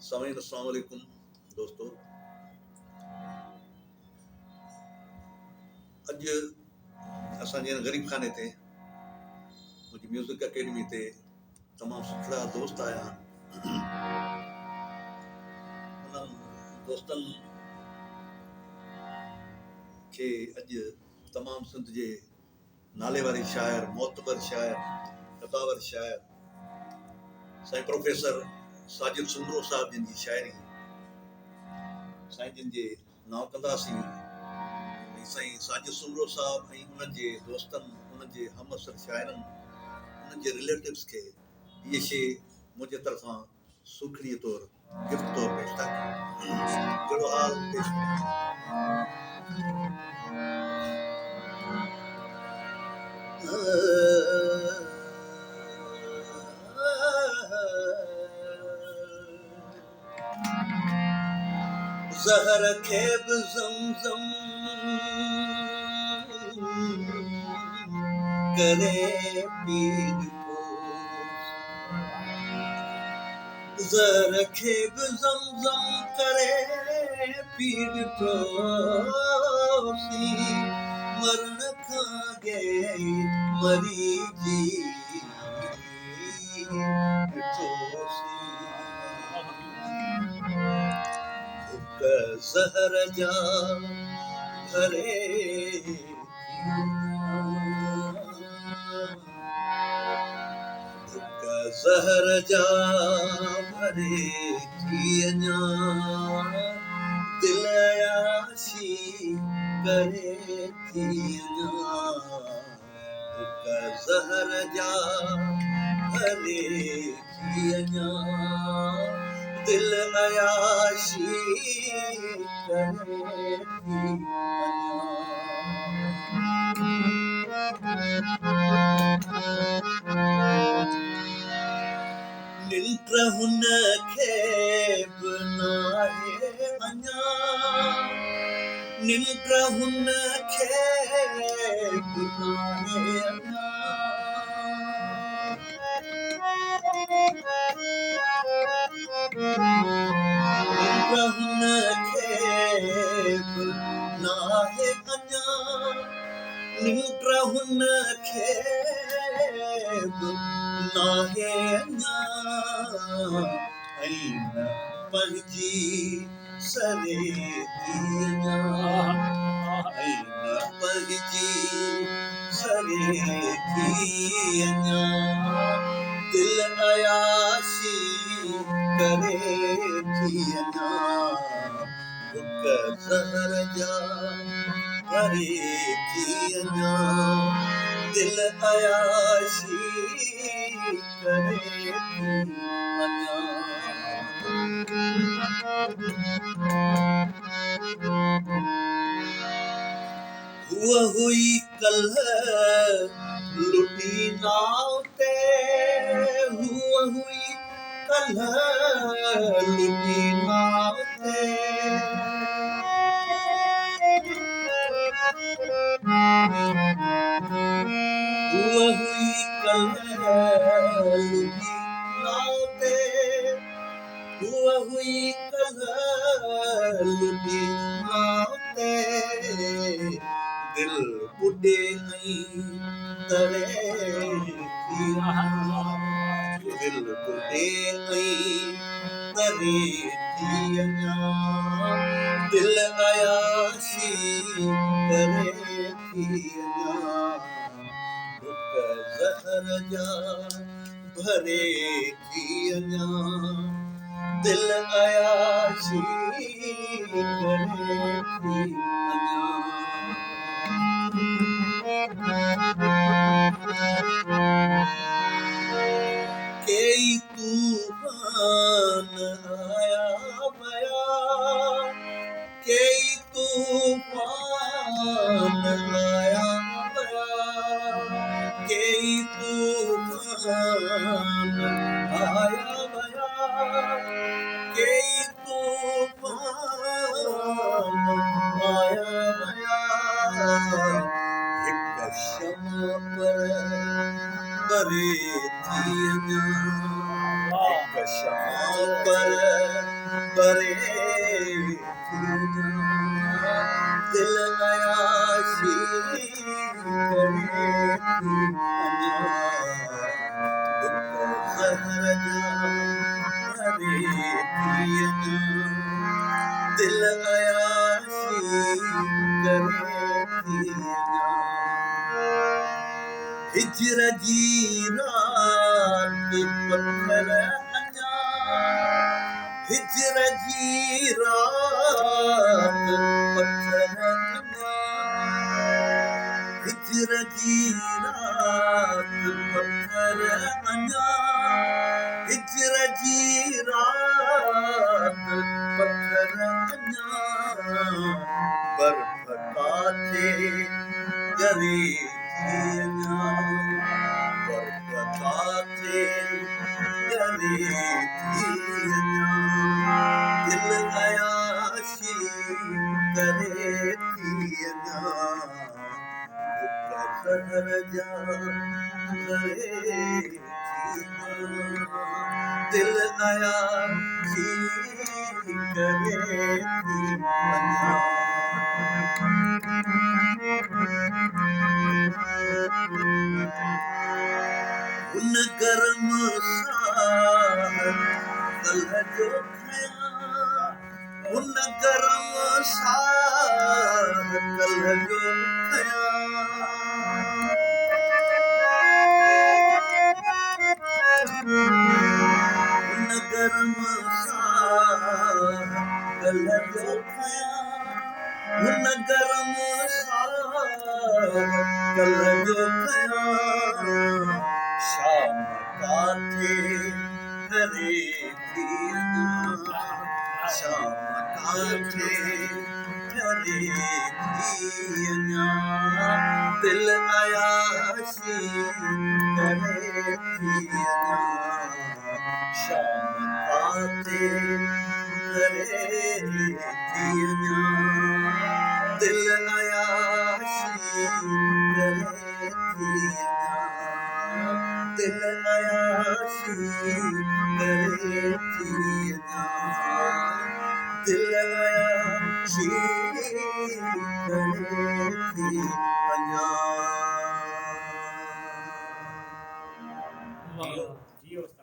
सामीन अस्सलाम वालेकुम दोस्तों। अज असांजे ग़रीब खाने ते मुझी म्यूज़िक अकेडमी ते तमाम सुठा दोस्त आया। उन्हनि दोस्तनि खे अज तमाम सिंध जे नाले वारे शायर, मोतबर शायर, कतावर शायर साईं प्रोफेसर साजिद सुंदरो साहब जिन जी शायरी साईं जिन जे नाव कंदासीं। साईं साजिद सुंदरो साहब ऐं उन्हनि जे दोस्तनि, उन्हनि जे हमअसर शाइरनि, उन्हनि जे रिलेटिव्स खे इहे शइ मुंहिंजे तरफ़ां सूखड़ीअ तौरु गिफ्ट तौरु पेश था कयूं। जहिड़ो हाल पेश ज़हर खे बि ज़मज़म करे पी ॾिठो, ज़हर खे बि ज़मज़म करे पी ॾिठोसीं, मरण खां अॻे मरी जी ॾिठोसीं। ज़हर जा भरे ज़हर जा भरे थी अञा दिल आशी करे थी अञा। ज़हर जा भरे थी अञा दिल अयाशी करे थी निंड हुन खे बि नाहे अञा, निंड हुन खे बि नाहे अञा, हुन खे बि नाहे अञा, निंड हुन खे बि नाहे अञा, ऐं न पंहिंजी सरे थी अञा, ऐं न पंहिंजी सरे थी अञा, दिल अयाशी करे थी अञा। ज़हर जा भरे थी अञा दिल अयाशी करे थी अञा। हुआ हुई कल्ह लुटी नाव ते, हुआ हुई कल्ह लुटी नाव ते, हुआ हुई कल्ह लुटी नाव ते, हुआ हुई कल्ह लुटी नाव ते, दिल बुॾे ऐं तरे थी अञा, दिल बुॾे ऐं तरे थी अञा, दिल अयाशी करे थी अञा। ज़हर जा भरे थी अञा दिल अयाशी करे थी अञा। कई तूफान आया वया, कई तूफान आया वया, हिक शमा पर बरे थी अञा हिक शमा पर बरे थी अञा दिल अयाशी करे थी अञा दुख ज़हर जा भरे थी अञा दिल अयाशी करे थी अञा हिजर जी रात पत्थर अञा हिजर जी रात पत्थर अञा हिजर जी रात पत्थर अञा हिजर जी रात पत्थर अञा बर्फ काथे गरे थी अञा बर्फ काथे गरे थी अञा दिल अयाशी करे थी अञा दुख ज़हर जा भरे थी अञा दिल अयाशी करे थी अञा उन गरम साह कल्ह जो खया उन गरम साह कल्ह जो खया उन गरम साह कल्ह जो खया उन गरम साह कल्ह जो खया शाम काथे करे थी अञा शाम काथे करे थी अञा दिल अयाशी करे थी अञा शाम काथे करे थी अञा दिल अयाशी करे थी अञा दिल अयाशी करे थी अञा दिल अयाशी करे थी अञा वाह जी उस्ताद